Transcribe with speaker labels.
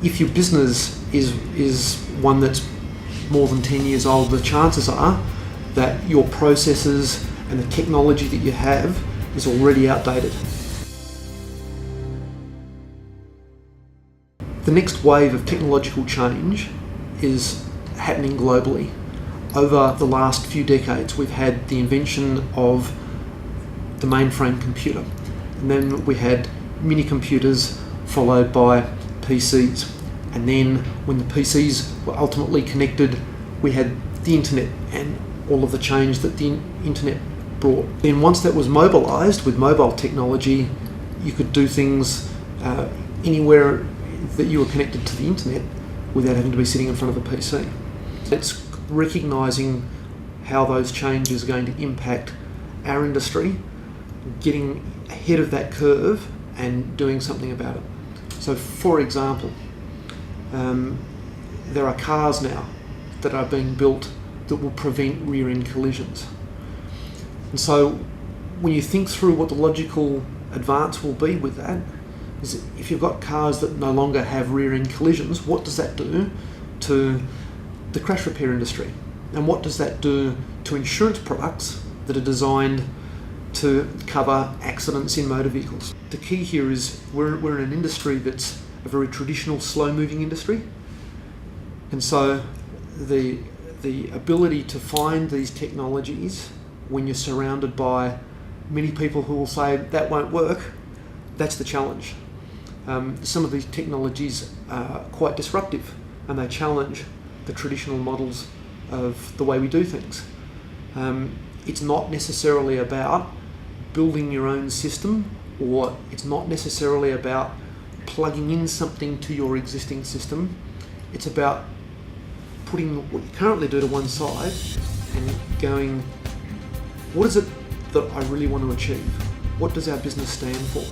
Speaker 1: if your business is one that's more than 10 years old, the chances are that your processes and the technology that you have is already outdated. The next wave of technological change is happening globally. Over the last few decades, we've had the invention of the mainframe computer, and then we had mini computers followed by PCs, and then when the PCs were ultimately connected, we had the internet and all of the change that the internet brought. Then once that was mobilised with mobile technology, you could do things anywhere that you were connected to the internet without having to be sitting in front of a PC. It's recognising how those changes are going to impact our industry, getting ahead of that curve and doing something about it. So for example, there are cars now that are being built that will prevent rear-end collisions. And so when you think through what the logical advance will be with that, is if you've got cars that no longer have rear-end collisions, what does that do to the crash repair industry? And what does that do to insurance products that are designed to cover accidents in motor vehicles? The key here is we're in an industry that's a very traditional, slow-moving industry. And so the ability to find these technologies when you're surrounded by many people who will say that won't work, that's the challenge. Some of these technologies are quite disruptive and they challenge the traditional models of the way we do things. It's not necessarily about building your own system, or it's not necessarily about plugging in something to your existing system. It's about putting what you currently do to one side and going, what is it that I really want to achieve? What does our business stand for?